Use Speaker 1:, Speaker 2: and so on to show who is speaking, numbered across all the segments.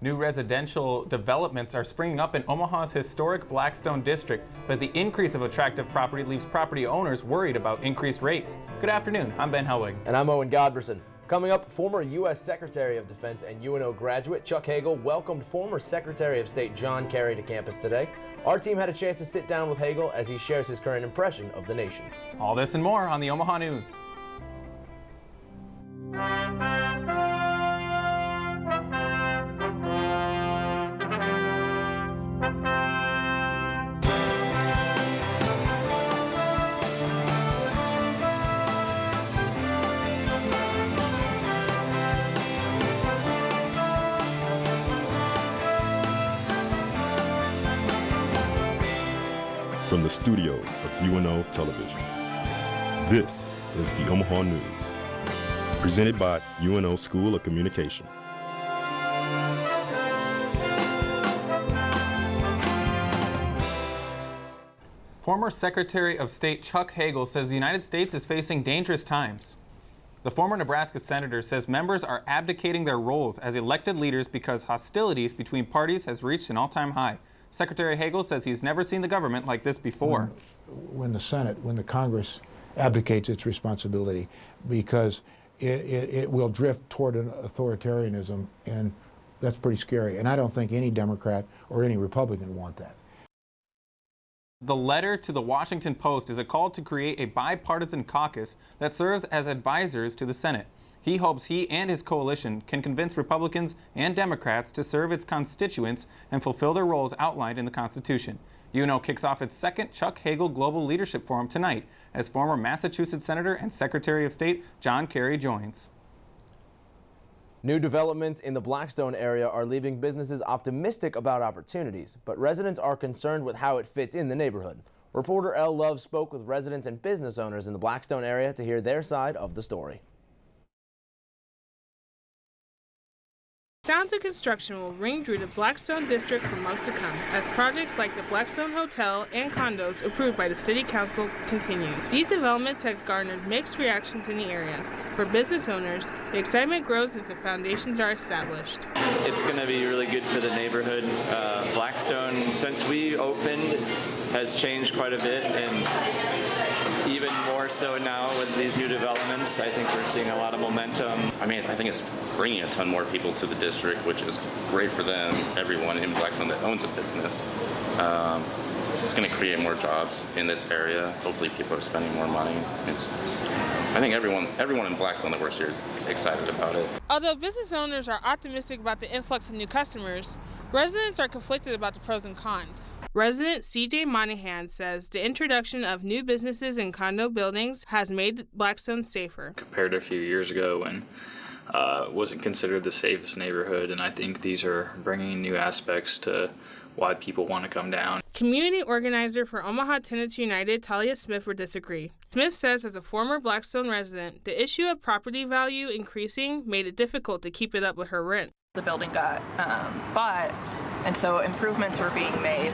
Speaker 1: New residential developments are springing up in Omaha's historic Blackstone district, but the increase of attractive property leaves property owners worried about increased rates. Good afternoon, I'm Ben Helwig.
Speaker 2: And I'm Owen Godberson. Coming up, former U.S. Secretary of Defense and UNO graduate Chuck Hagel welcomed former Secretary of State John Kerry to campus today. Our team had a chance to sit down with Hagel as he shares his current impression of the nation.
Speaker 1: All this and more on the Omaha News.
Speaker 3: From the studios of UNO Television, this is the Omaha News, presented by UNO School of Communication.
Speaker 1: Former Secretary of State Chuck Hagel says the United States is facing dangerous times. The former Nebraska senator says members are abdicating their roles as elected leaders because hostilities between parties has reached an all-time high. Secretary Hagel says he's never seen the government like this before.
Speaker 4: When the Congress abdicates its responsibility, because it will drift toward an authoritarianism, and that's pretty scary. And I don't think any Democrat or any Republican want that.
Speaker 1: The letter to the Washington Post is a call to create a bipartisan caucus that serves as advisors to the Senate. He hopes he and his coalition can convince Republicans and Democrats to serve its constituents and fulfill their roles outlined in the Constitution. UNO kicks off its second Chuck Hagel Global Leadership Forum tonight as former Massachusetts Senator and Secretary of State John Kerry joins.
Speaker 2: New developments in the Blackstone area are leaving businesses optimistic about opportunities, but residents are concerned with how it fits in the neighborhood. Reporter Elle Love spoke with residents and business owners in the Blackstone area to hear their side of the story.
Speaker 5: Sounds of construction will ring through the Blackstone district for months to come as projects like the Blackstone Hotel and condos approved by the City Council continue. These developments have garnered mixed reactions in the area. For business owners, the excitement grows as the foundations are established.
Speaker 6: It's going to be really good for the neighborhood. Blackstone, since we opened, has changed quite a bit, and even more so now with these new developments. I think we're seeing a lot of momentum.
Speaker 7: I think it's bringing a ton more people to the district, which is great for them, everyone in Blackstone that owns a business. It's going to create more jobs in this area. Hopefully people are spending more money. I think everyone in Blackstone that works here is excited about it.
Speaker 5: Although business owners are optimistic about the influx of new customers, residents are conflicted about the pros and cons. Resident CJ Monahan says the introduction of new businesses in condo buildings has made Blackstone safer.
Speaker 8: Compared to a few years ago when it wasn't considered the safest neighborhood, and I think these are bringing new aspects to why people want to come down.
Speaker 5: Community organizer for Omaha Tenants United, Talia Smith, would disagree. Smith says as a former Blackstone resident, the issue of property value increasing made it difficult to keep it up with her rent.
Speaker 9: The building got bought, and so improvements were being made,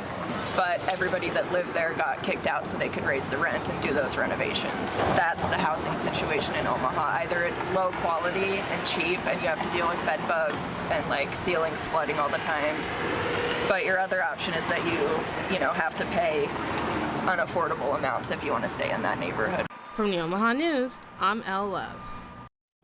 Speaker 9: but everybody that lived there got kicked out so they could raise the rent and do those renovations. That's the housing situation in Omaha. Either it's low quality and cheap and you have to deal with bed bugs and ceilings flooding all the time, but your other option is that you have to pay unaffordable amounts if you want to stay in that neighborhood.
Speaker 5: From the Omaha News, I'm Elle Love.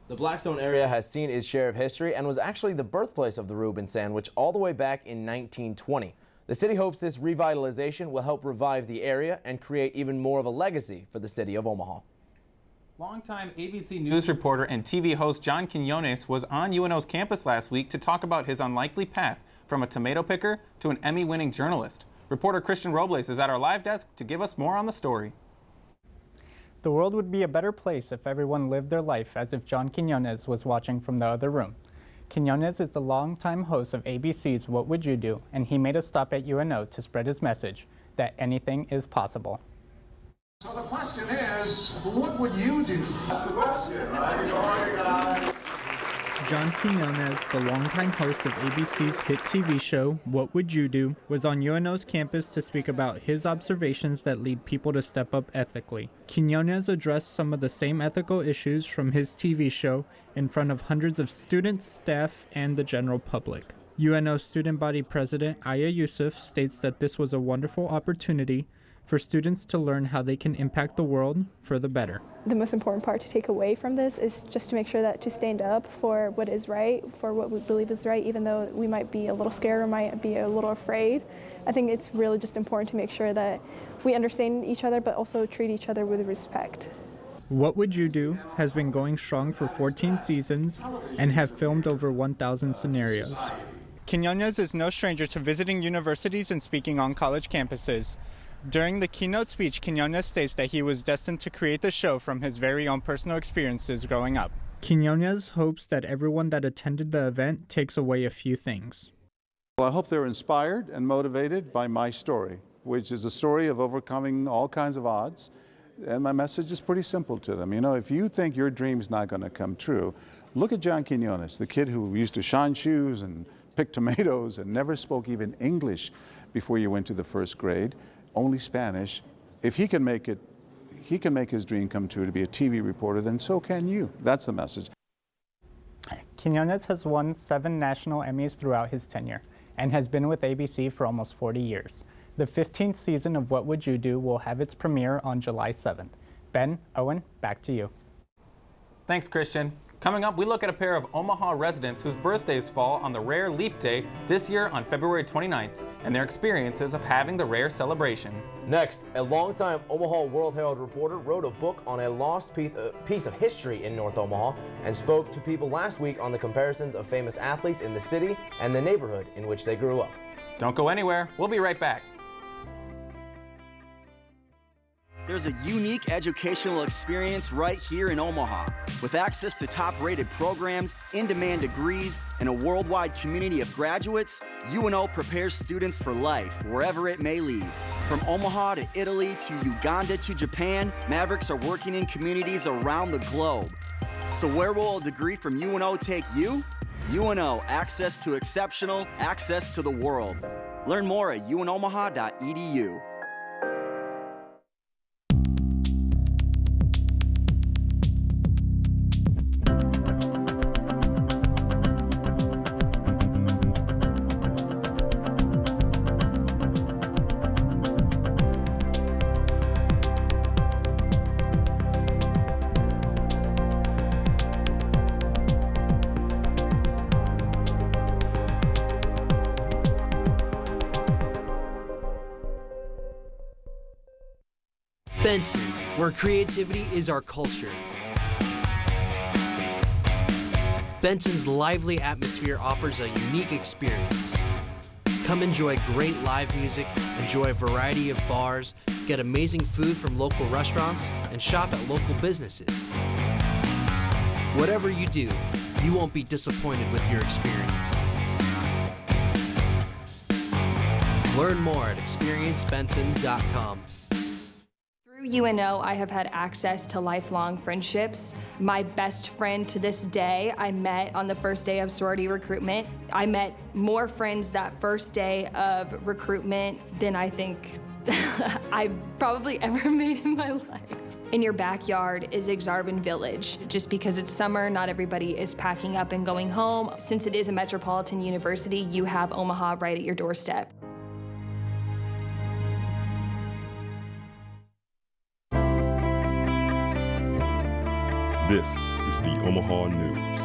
Speaker 2: The Blackstone area has seen its share of history and was actually the birthplace of the Reuben sandwich all the way back in 1920. The city hopes this revitalization will help revive the area and create even more of a legacy for the city of Omaha.
Speaker 1: Longtime ABC News reporter and TV host John Quinones was on UNO's campus last week to talk about his unlikely path from a tomato picker to an Emmy-winning journalist. Reporter Christian Robles is at our live desk to give us more on the story.
Speaker 10: The world would be a better place if everyone lived their life as if John Quinones was watching from the other room. Quinones is the longtime host of ABC's What Would You Do, and he made a stop at UNO to spread his message that anything is possible.
Speaker 11: So the question is, what would you do? That's the question, right? Good morning, guys.
Speaker 10: John Quinones, the longtime host of ABC's hit TV show, What Would You Do, was on UNO's campus to speak about his observations that lead people to step up ethically. Quinones addressed some of the same ethical issues from his TV show in front of hundreds of students, staff, and the general public. UNO Student Body President Aya Yusuf states that this was a wonderful opportunity for students to learn how they can impact the world for the better.
Speaker 12: The most important part to take away from this is just to make sure that to stand up for what is right, for what we believe is right, even though we might be a little scared or might be a little afraid. I think it's really just important to make sure that we understand each other, but also treat each other with respect.
Speaker 10: What Would You Do has been going strong for 14 seasons and have filmed over 1,000 scenarios. Quinones is no stranger to visiting universities and speaking on college campuses. During the keynote speech, Quinones states that he was destined to create the show from his very own personal experiences growing up. Quinones hopes that everyone that attended the event takes away a few things.
Speaker 13: Well, I hope they're inspired and motivated by my story, which is a story of overcoming all kinds of odds. And my message is pretty simple to them. You know, if you think your dream's not going to come true, look at John Quinones, the kid who used to shine shoes and pick tomatoes and never spoke even English before you went to the first grade, only Spanish. If he can make it, he can make his dream come true to be a TV reporter, then so can you. That's the message.
Speaker 10: Quinones has won 7 national Emmys throughout his tenure and has been with ABC for almost 40 years. The 15th season of What Would You Do will have its premiere on July 7th. Ben, Owen, back to you.
Speaker 1: Thanks, Christian. Coming up, we look at a pair of Omaha residents whose birthdays fall on the rare leap day this year on February 29th, and their experiences of having the rare celebration.
Speaker 2: Next, a longtime Omaha World Herald reporter wrote a book on a lost piece of history in North Omaha and spoke to people last week on the comparisons of famous athletes in the city and the neighborhood in which they grew up.
Speaker 1: Don't go anywhere. We'll be right back.
Speaker 14: There's a unique educational experience right here in Omaha. With access to top-rated programs, in-demand degrees, and a worldwide community of graduates, UNO prepares students for life, wherever it may lead. From Omaha to Italy to Uganda to Japan, Mavericks are working in communities around the globe. So where will a degree from UNO take you? UNO, access to exceptional, access to the world. Learn more at unomaha.edu.
Speaker 15: Benson, where creativity is our culture. Benson's lively atmosphere offers a unique experience. Come enjoy great live music, enjoy a variety of bars, get amazing food from local restaurants, and shop at local businesses. Whatever you do, you won't be disappointed with your experience. Learn more at experiencebenson.com.
Speaker 16: Through UNO, I have had access to lifelong friendships. My best friend to this day, I met on the first day of sorority recruitment. I met more friends that first day of recruitment than I think I've probably ever made in my life. In your backyard is Exarban Village. Just because it's summer, not everybody is packing up and going home. Since it is a metropolitan university, you have Omaha right at your doorstep.
Speaker 3: This is the Omaha News.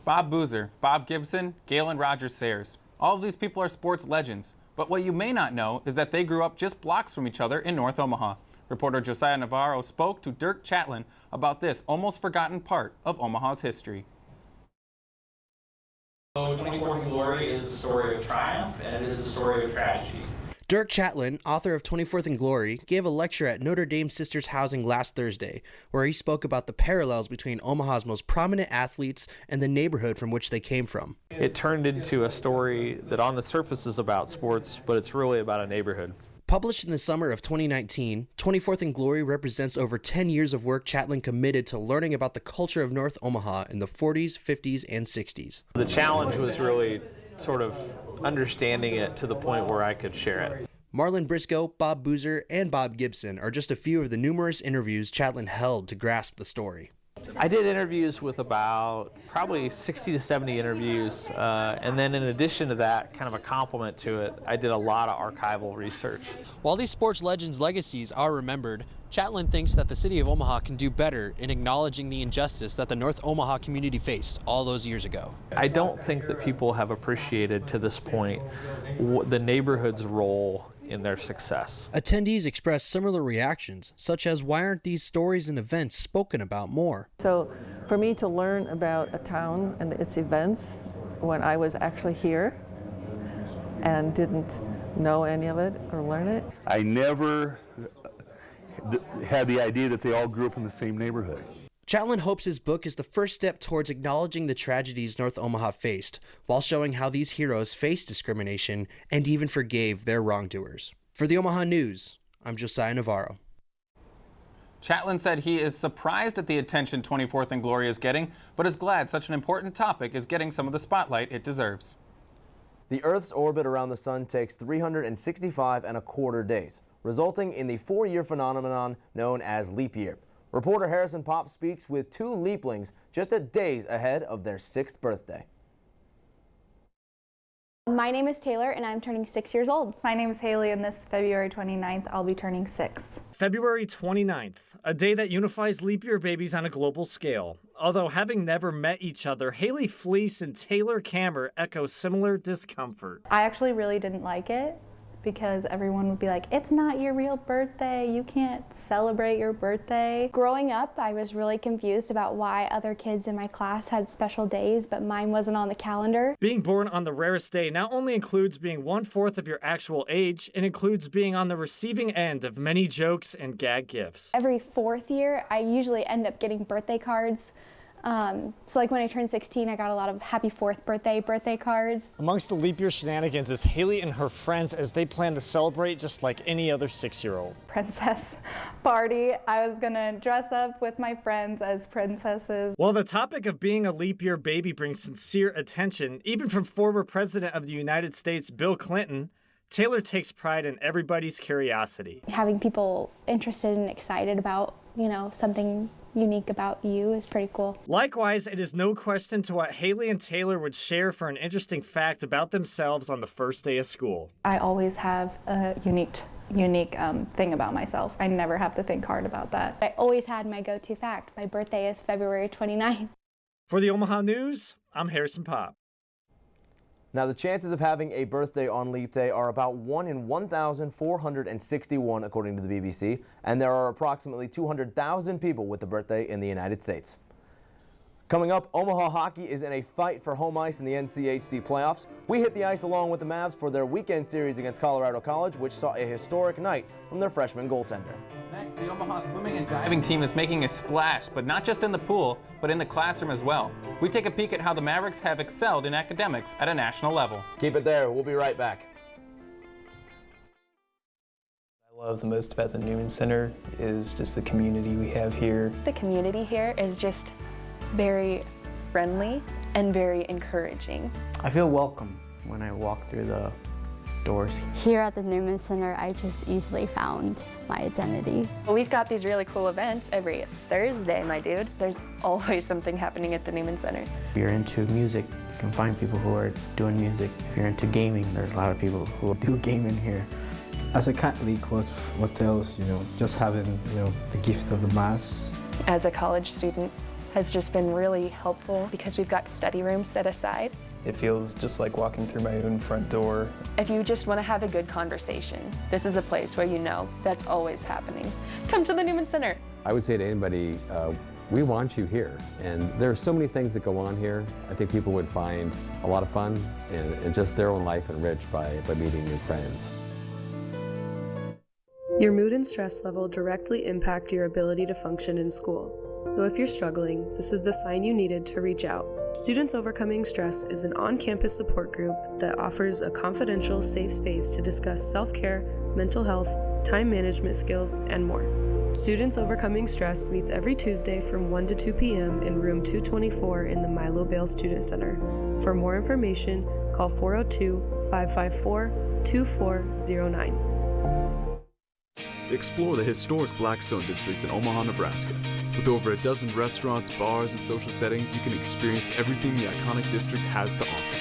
Speaker 1: Bob Boozer, Bob Gibson, Galen Rogers Sayers. All of these people are sports legends, but what you may not know is that they grew up just blocks from each other in North Omaha. Reporter Josiah Navarro spoke to Dirk Chatlin about this almost forgotten part of Omaha's history.
Speaker 17: 24th and Glory is a story of triumph, and it is a story of tragedy.
Speaker 15: Dirk Chatlin, author of 24th and Glory, gave a lecture at Notre Dame Sisters Housing last Thursday, where he spoke about the parallels between Omaha's most prominent athletes and the neighborhood from which they came from.
Speaker 18: It turned into a story that on the surface is about sports, but it's really about a neighborhood.
Speaker 15: Published in the summer of 2019, 24th and Glory represents over 10 years of work Chatlin committed to learning about the culture of North Omaha in the 40s, 50s, and 60s.
Speaker 18: The challenge was really sort of understanding it to the point where I could share it.
Speaker 15: Marlon Briscoe, Bob Boozer, and Bob Gibson are just a few of the numerous interviews Chatlin held to grasp the story.
Speaker 18: I did interviews with about probably 60 to 70 interviews, and then in addition to that, kind of a complement to it, I did a lot of archival research.
Speaker 15: While these sports legends' legacies are remembered, Chatelain thinks that the city of Omaha can do better in acknowledging the injustice that the North Omaha community faced all those years ago.
Speaker 18: I don't think that people have appreciated to this point the neighborhood's role in their success.
Speaker 15: Attendees expressed similar reactions, such as why aren't these stories and events spoken about more?
Speaker 19: So for me to learn about a town and its events when I was actually here and didn't know any of it or learn it.
Speaker 20: I never had the idea that they all grew up in the same neighborhood.
Speaker 15: Chatelain hopes his book is the first step towards acknowledging the tragedies North Omaha faced, while showing how these heroes faced discrimination and even forgave their wrongdoers. For the Omaha News, I'm Josiah Navarro.
Speaker 1: Chatelain said he is surprised at the attention 24th and Glory is getting, but is glad such an important topic is getting some of the spotlight it deserves.
Speaker 2: The Earth's orbit around the sun takes 365.25 days, resulting in the 4-year phenomenon known as leap year. Reporter Harrison Popp speaks with 2 leaplings just days ahead of their 6th birthday.
Speaker 21: My name is Taylor and I'm turning 6 years old. My name is Haley and this February 29th I'll be turning 6.
Speaker 22: February 29th, a day that unifies leap year babies on a global scale. Although having never met each other, Haley Fleece and Taylor Kammer echo similar discomfort.
Speaker 21: I actually really didn't like it because everyone would be like, it's not your real birthday, you can't celebrate your birthday. Growing up, I was really confused about why other kids in my class had special days, but mine wasn't on the calendar.
Speaker 22: Being born on the rarest day not only includes being 1/4 of your actual age, it includes being on the receiving end of many jokes and gag gifts.
Speaker 21: Every 4th year, I usually end up getting birthday cards. So like when I turned 16, I got a lot of happy 4th birthday cards.
Speaker 22: Amongst the leap year shenanigans is Haley and her friends as they plan to celebrate just like any other 6-year-old.
Speaker 21: Princess party. I was gonna dress up with my friends as princesses.
Speaker 22: While the topic of being a leap year baby brings sincere attention, even from former President of the United States, Bill Clinton, Taylor takes pride in everybody's curiosity.
Speaker 21: Having people interested and excited about, something unique about you is pretty cool.
Speaker 22: Likewise, it is no question to what Haley and Taylor would share for an interesting fact about themselves on the first day of school.
Speaker 21: I always have a unique thing about myself. I never have to think hard about that. I always had my go-to fact. My birthday is February 29th.
Speaker 22: For the Omaha News, I'm Harrison Popp.
Speaker 2: Now, the chances of having a birthday on Leap Day are about 1 in 1,461, according to the BBC, and there are approximately 200,000 people with the birthday in the United States. Coming up, Omaha hockey is in a fight for home ice in the NCHC playoffs. We hit the ice along with the Mavs for their weekend series against Colorado College, which saw a historic night from their freshman goaltender.
Speaker 1: Next, the Omaha swimming and diving team is making a splash, but not just in the pool, but in the classroom as well. We take a peek at how the Mavericks have excelled in academics at a national level.
Speaker 2: Keep it there. We'll be right back.
Speaker 23: I love the most about the Newman Center is just the community we have here.
Speaker 24: The community here is just very friendly and very encouraging.
Speaker 25: I feel welcome when I walk through the doors.
Speaker 26: Here at the Newman Center, I just easily found my identity.
Speaker 24: Well, we've got these really cool events every Thursday, my dude. There's always something happening at the Newman Center.
Speaker 25: If you're into music, you can find people who are doing music. If you're into gaming, there's a lot of people who do gaming here.
Speaker 27: As a Catholic, what else, just having, the gifts of the Mass.
Speaker 24: As a college student, has just been really helpful because we've got study rooms set aside.
Speaker 23: It feels just like walking through my own front door.
Speaker 24: If you just want to have a good conversation, this is a place where that's always happening. Come to the Newman Center.
Speaker 28: I would say to anybody, we want you here. And there are so many things that go on here. I think people would find a lot of fun and just their own life enriched by meeting new friends.
Speaker 29: Your mood and stress level directly impact your ability to function in school. So if you're struggling, this is the sign you needed to reach out. Students Overcoming Stress is an on-campus support group that offers a confidential, safe space to discuss self-care, mental health, time management skills, and more. Students Overcoming Stress meets every Tuesday from 1 to 2 p.m. in room 224 in the Milo Bale Student Center. For more information, call 402-554-2409.
Speaker 30: Explore the historic Blackstone district in Omaha, Nebraska.
Speaker 4: With over a dozen restaurants, bars, and social settings, you can experience everything the iconic district has to offer.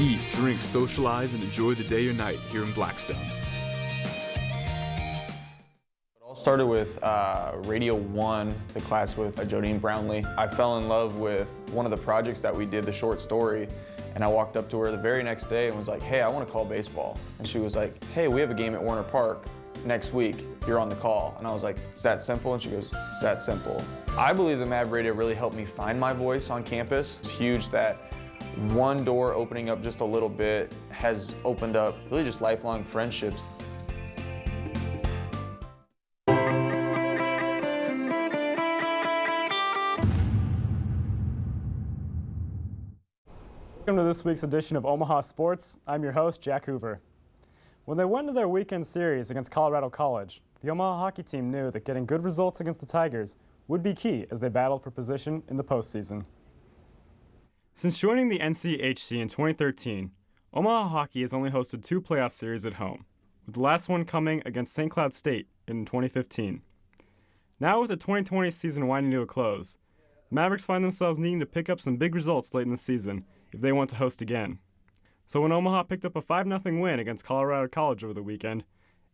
Speaker 4: Eat, drink, socialize, and enjoy the day or night here in Blackstone.
Speaker 5: It all started with Radio 1, the class with Jodine Brownlee. I fell in love with one of the projects that we did, the short story, and I walked up to her the very next day and was like, hey, I want to call baseball. And she was like, hey, we have a game at Warner Park next week. You're on the call. And I was like, it's that simple? And she goes, it's that simple. I believe the Mav Radio really helped me find my voice on campus. It's huge that one door opening up just a little bit has opened up really just lifelong friendships.
Speaker 6: Welcome to this week's edition of Omaha Sports. I'm your host, Jack Hoover. When they went to their weekend series against Colorado College, the Omaha hockey team knew that getting good results against the Tigers would be key as they battled for position in the postseason. Since joining the NCHC in 2013, Omaha hockey has only hosted 2 playoff series at home, with the last one coming against St. Cloud State in 2015. Now with the 2020 season winding to a close, the Mavericks find themselves needing to pick up some big results late in the season if they want to host again. So when Omaha picked up a 5-0 win against Colorado College over the weekend,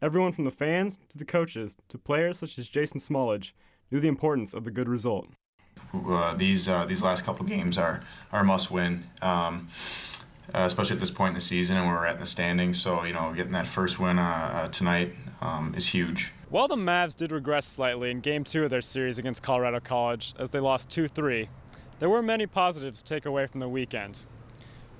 Speaker 6: everyone from the fans to the coaches to players such as Jason Smallage knew the importance of the good result.
Speaker 7: These last couple games are a must-win, especially at this point in the season and where we're at in the standings. So, getting that first win tonight is huge.
Speaker 6: While the Mavs did regress slightly in Game 2 of their series against Colorado College as they lost 2-3, there were many positives to take away from the weekend.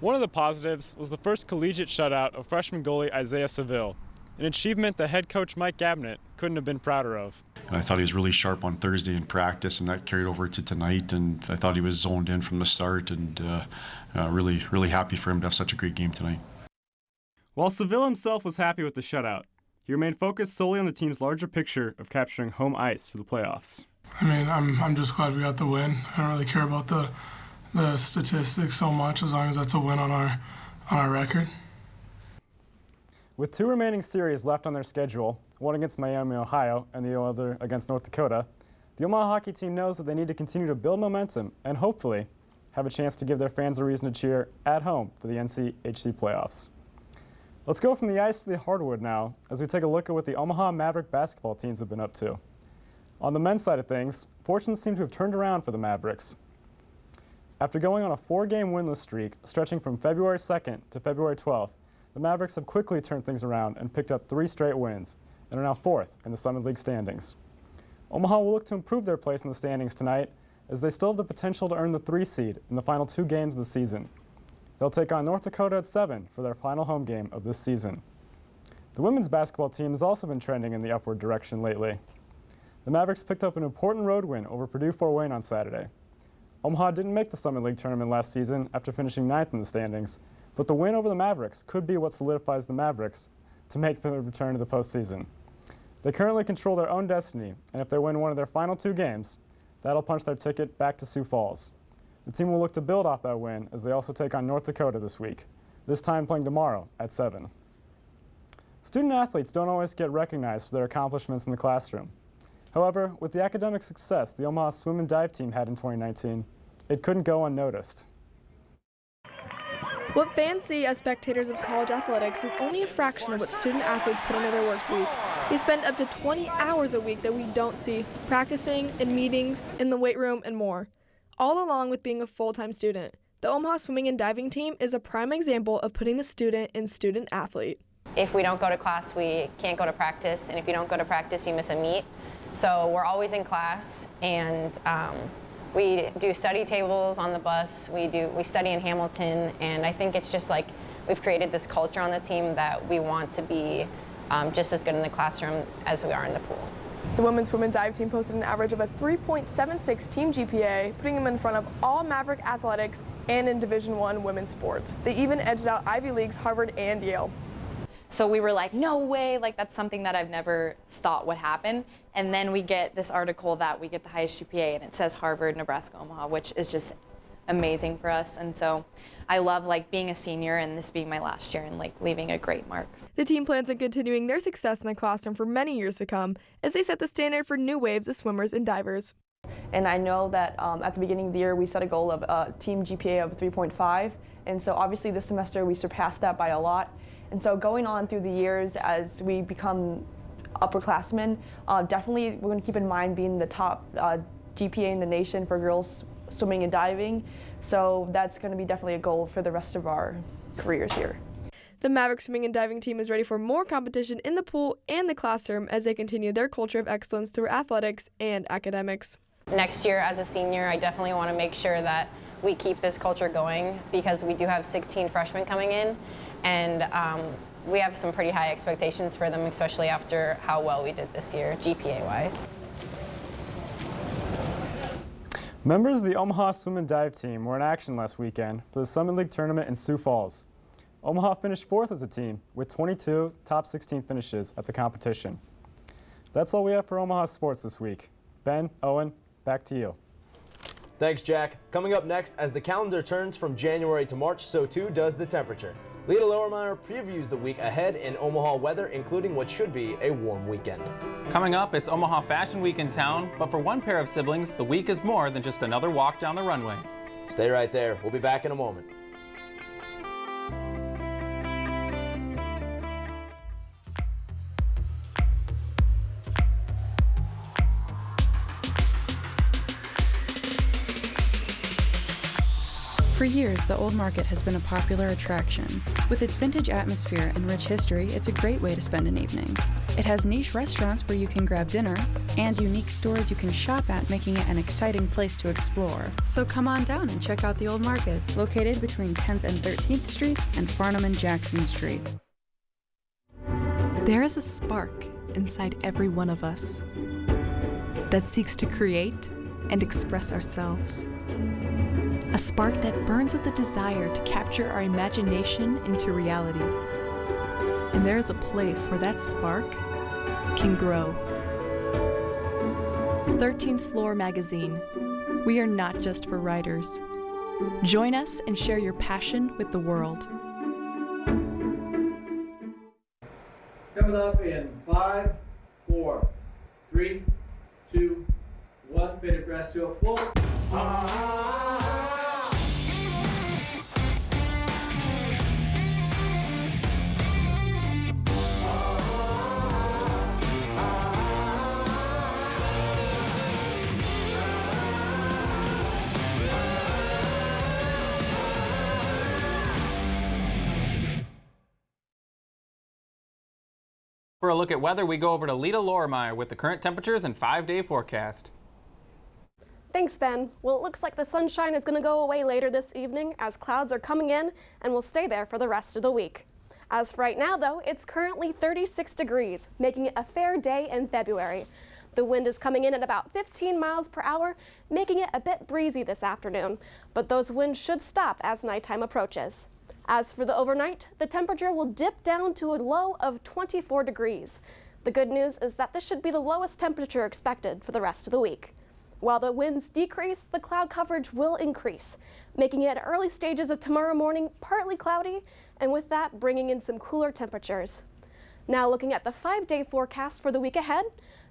Speaker 6: One of the positives was the first collegiate shutout of freshman goalie Isaiah Seville, an achievement that head coach Mike Gabnett couldn't have been prouder of.
Speaker 8: I thought he was really sharp on Thursday in practice, and that carried over to tonight, and I thought he was zoned in from the start, and really happy for him to have such a great game tonight.
Speaker 6: While Seville himself was happy with the shutout, he remained focused solely on the team's larger picture of capturing home ice for the playoffs.
Speaker 9: I mean, I'm just glad we got the win. I don't really care about the statistics so much as long as that's a win on our record.
Speaker 6: With 2 remaining series left on their schedule, one against Miami, Ohio, and the other against North Dakota, the Omaha hockey team knows that they need to continue to build momentum and hopefully have a chance to give their fans a reason to cheer at home for the NCHC playoffs. Let's go from the ice to the hardwood now as we take a look at what the Omaha Maverick basketball teams have been up to. On the men's side of things, fortunes seem to have turned around for the Mavericks. After going on a 4-game winless streak stretching from February 2nd to February 12th, the Mavericks have quickly turned things around and picked up 3 straight wins and are now 4th in the Summit League standings. Omaha will look to improve their place in the standings tonight as they still have the potential to earn the 3 seed in the final 2 games of the season. They'll take on North Dakota at 7 for their final home game of this season. The women's basketball team has also been trending in the upward direction lately. The Mavericks picked up an important road win over Purdue Fort Wayne on Saturday. Omaha didn't make the Summit League tournament last season after finishing 9th in the standings, but the win over the Mavericks could be what solidifies the Mavericks to make the return to the postseason. They currently control their own destiny, and if they win one of their final 2 games, that'll punch their ticket back to Sioux Falls. The team will look to build off that win as they also take on North Dakota this week, this time playing tomorrow at 7. Student athletes don't always get recognized for their accomplishments in the classroom. However, with the academic success the Omaha swim and dive team had in 2019, it couldn't go unnoticed.
Speaker 11: What fans see as spectators of college athletics is only a fraction of what student athletes put into their work week. They spend up to 20 hours a week that we don't see, practicing, in meetings, in the weight room, and more, all along with being a full-time student. The Omaha swimming and diving team is a prime example of putting the student in student athlete.
Speaker 12: If we don't go to class, we can't go to practice, and if you don't go to practice, you miss a meet. So we're always in class, and we do study tables on the bus. We study in Hamilton, and I think it's just like we've created this culture on the team that we want to be just as good in the classroom as we are in the pool.
Speaker 11: The women's swim and dive team posted an average of a 3.76 team GPA, putting them in front of all Maverick athletics and in Division I women's sports. They even edged out Ivy League's Harvard and Yale.
Speaker 24: So we were like, no way, like that's something that I've never thought would happen. And then we get this article that we get the highest GPA, and it says Harvard, Nebraska, Omaha, which is just amazing for us. And so I love like being a senior and this being my last year and like leaving a great mark.
Speaker 11: The team plans on continuing their success in the classroom for many years to come as they set the standard for new waves of swimmers and divers.
Speaker 3: And I know that at the beginning of the year we set a goal of a team GPA of 3.5, and so obviously this semester we surpassed that by a lot. And so going on through the years as we become upperclassmen, definitely we're going to keep in mind being the top GPA in the nation for girls swimming and diving. So that's going to be definitely a goal for the rest of our careers here.
Speaker 11: The Maverick swimming and diving team is ready for more competition in the pool and the classroom as they continue their culture of excellence through athletics and academics.
Speaker 12: Next year as a senior, I definitely want to make sure that we keep this culture going because we do have 16 freshmen coming in, and we have some pretty high expectations for them, especially after how well we did this year, GPA-wise.
Speaker 6: Members of the Omaha swim and dive team were in action last weekend for the Summit League tournament in Sioux Falls. Omaha finished 4th as a team with 22 top 16 finishes at the competition. That's all we have for Omaha sports this week. Ben, Owen, back to you.
Speaker 2: Thanks, Jack. Coming up next, as the calendar turns from January to March, so too does the temperature. Lita Lowermeyer previews the week ahead in Omaha weather, including what should be a warm weekend.
Speaker 1: Coming up, it's Omaha Fashion Week in town, but for one pair of siblings, the week is more than just another walk down the runway.
Speaker 2: Stay right there. We'll be back in a moment.
Speaker 10: For years, the Old Market has been a popular attraction. With its vintage atmosphere and rich history, it's a great way to spend an evening. It has niche restaurants where you can grab dinner, and unique stores you can shop at, making it an exciting place to explore. So come on down and check out the Old Market, located between 10th and 13th Streets and Farnham and Jackson Streets.
Speaker 13: There is a spark inside every one of us that seeks to create and express ourselves. A spark that burns with the desire to capture our imagination into reality. And there is a place where that spark can grow. 13th Floor Magazine. We are not just for writers. Join us and share your passion with the world.
Speaker 14: Coming up in 5, 4, 3, 2, 1. Faded press to a full.
Speaker 1: For a look at weather, we go over to Lita Lowermeyer with the current temperatures and 5-day forecast.
Speaker 16: Thanks, Ben. Well, it looks like the sunshine is going to go away later this evening as clouds are coming in and will stay there for the rest of the week. As for right now, though, it's currently 36 degrees, making it a fair day in February. The wind is coming in at about 15 miles per hour, making it a bit breezy this afternoon, but those winds should stop as nighttime approaches. As for the overnight, the temperature will dip down to a low of 24 degrees. The good news is that this should be the lowest temperature expected for the rest of the week. While the winds decrease, the cloud coverage will increase, making it early stages of tomorrow morning partly cloudy, and with that bringing in some cooler temperatures. Now looking at the 5-day forecast for the week ahead,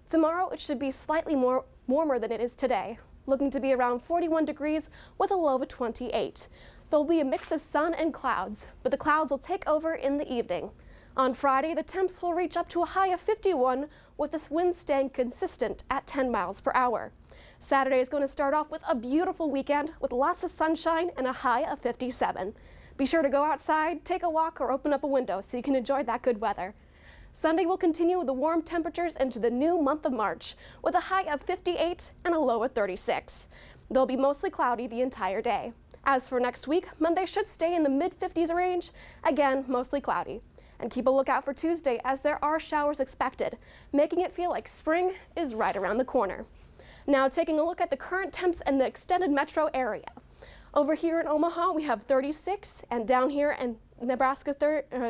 Speaker 16: tomorrow it should be slightly more warmer than it is today, looking to be around 41 degrees with a low of 28. There'll be a mix of sun and clouds, but the clouds will take over in the evening. On Friday, the temps will reach up to a high of 51, with this wind staying consistent at 10 miles per hour. Saturday is going to start off with a beautiful weekend with lots of sunshine and a high of 57. Be sure to go outside, take a walk, or open up a window so you can enjoy that good weather. Sunday will continue with the warm temperatures into the new month of March, with a high of 58 and a low of 36. They'll be mostly cloudy the entire day. As for next week, Monday should stay in the mid-50s range, again, mostly cloudy. And keep a lookout for Tuesday as there are showers expected, making it feel like spring is right around the corner. Now taking a look at the current temps in the extended metro area. Over here in Omaha, we have 36, and down here in Nebraska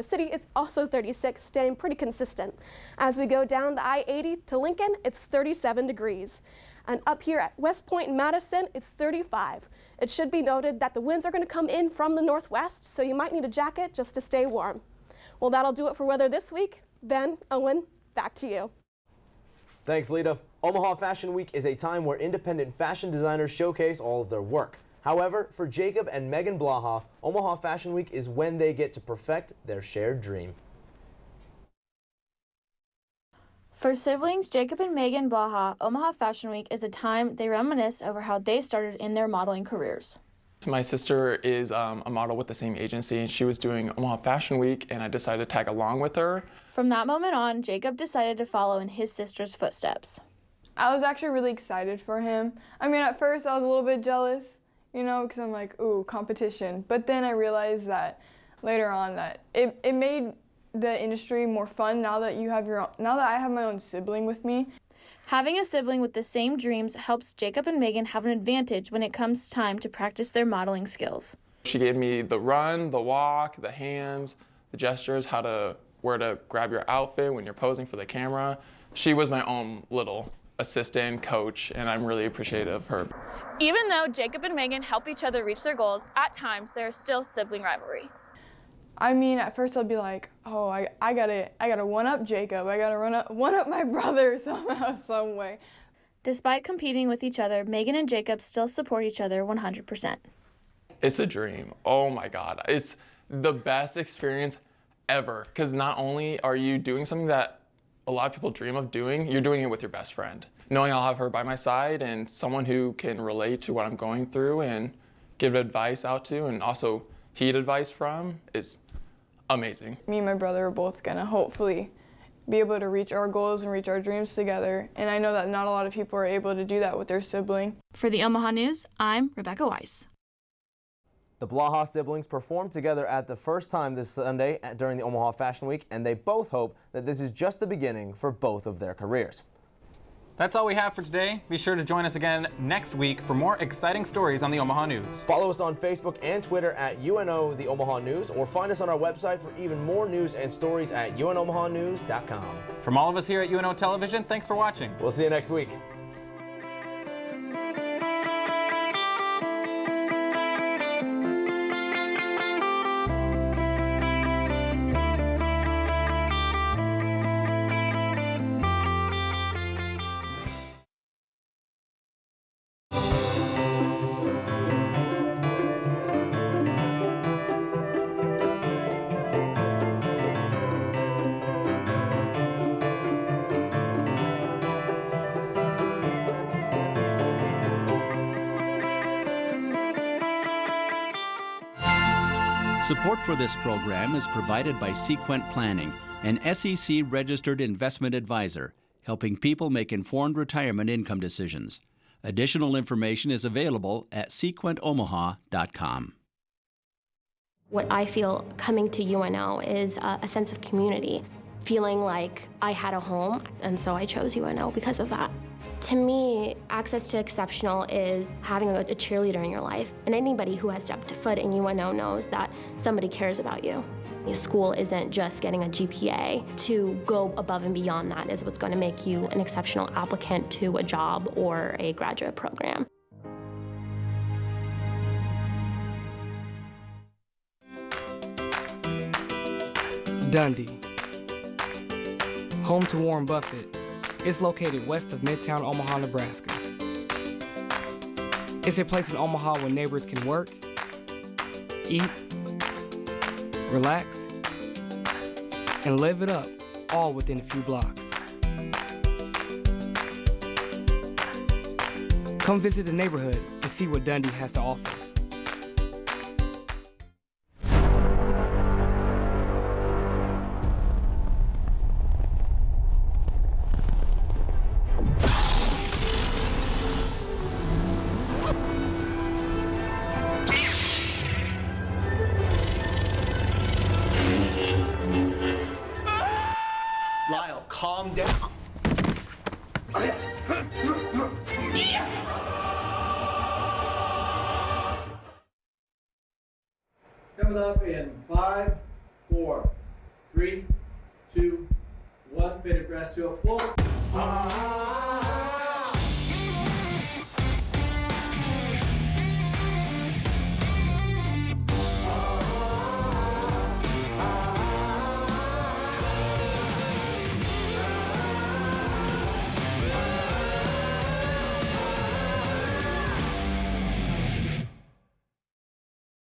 Speaker 16: City, it's also 36, staying pretty consistent. As we go down the I-80 to Lincoln, it's 37 degrees. And up here at West Point and Madison, it's 35. It should be noted that the winds are going to come in from the northwest, so you might need a jacket just to stay warm. Well, that'll do it for weather this week. Ben, Owen, back to you.
Speaker 2: Thanks, Lita. Omaha Fashion Week is a time where independent fashion designers showcase all of their work. However, for Jacob and Megan Blaha, Omaha Fashion Week is when they get to perfect their shared dream.
Speaker 15: For siblings Jacob and Megan Blaha, Omaha Fashion Week is a time they reminisce over how they started in their modeling careers.
Speaker 23: My sister is a model with the same agency, and she was doing Omaha Fashion Week, and I decided to tag along with her.
Speaker 15: From that moment on, Jacob decided to follow in his sister's footsteps.
Speaker 17: I was actually really excited for him. I mean, at first I was a little bit jealous, you know, because I'm like, ooh, competition. But then I realized that later on that it made the industry more fun now that you have now that I have my own sibling with me.
Speaker 15: Having a sibling with the same dreams helps Jacob and Megan have an advantage when it comes time to practice their modeling skills.
Speaker 23: She gave me the run, the walk, the hands, the gestures, where to grab your outfit when you're posing for the camera. She was my own little assistant, coach, and I'm really appreciative of her.
Speaker 15: Even though Jacob and Megan help each other reach their goals, at times there is still sibling rivalry.
Speaker 17: I mean, at first I'd be like, oh, I gotta one-up Jacob. I gotta one-up my brother somehow, some way.
Speaker 15: Despite competing with each other, Megan and Jacob still support each other 100%.
Speaker 23: It's a dream. Oh my God. It's the best experience ever, because not only are you doing something that a lot of people dream of doing, you're doing it with your best friend. Knowing I'll have her by my side and someone who can relate to what I'm going through and give advice out to and also heed advice from is amazing.
Speaker 17: Me and my brother are both gonna hopefully be able to reach our goals and reach our dreams together. And I know that not a lot of people are able to do that with their sibling.
Speaker 15: For the Omaha News, I'm Rebecca Weiss.
Speaker 2: The Blaha siblings performed together at the first time this Sunday during the Omaha Fashion Week, and they both hope that this is just the beginning for both of their careers.
Speaker 1: That's all we have for today. Be sure to join us again next week for more exciting stories on the Omaha News.
Speaker 2: Follow us on Facebook and Twitter at UNO the Omaha News, or find us on our website for even more news and stories at unomahanews.com.
Speaker 1: From all of us here at UNO Television, thanks for watching.
Speaker 2: We'll see you next week.
Speaker 18: Support for this program is provided by Sequent Planning, an SEC-registered investment advisor, helping people make informed retirement income decisions. Additional information is available at sequentomaha.com.
Speaker 19: What I feel coming to UNO is a sense of community, feeling like I had a home, and so I chose UNO because of that. To me, access to exceptional is having a cheerleader in your life, and anybody who has stepped foot in UNO knows that somebody cares about you. School isn't just getting a GPA. To go above and beyond that is what's going to make you an exceptional applicant to a job or a graduate program.
Speaker 20: Dundee, home to Warren Buffett. It's located west of Midtown Omaha, Nebraska. It's a place in Omaha where neighbors can work, eat, relax, and live it up, all within a few blocks. Come visit the neighborhood and see what Dundee has to offer.
Speaker 21: Lyle, calm down.
Speaker 14: Coming up in 5, 4, 3, 2, 1. Faded breast to a full.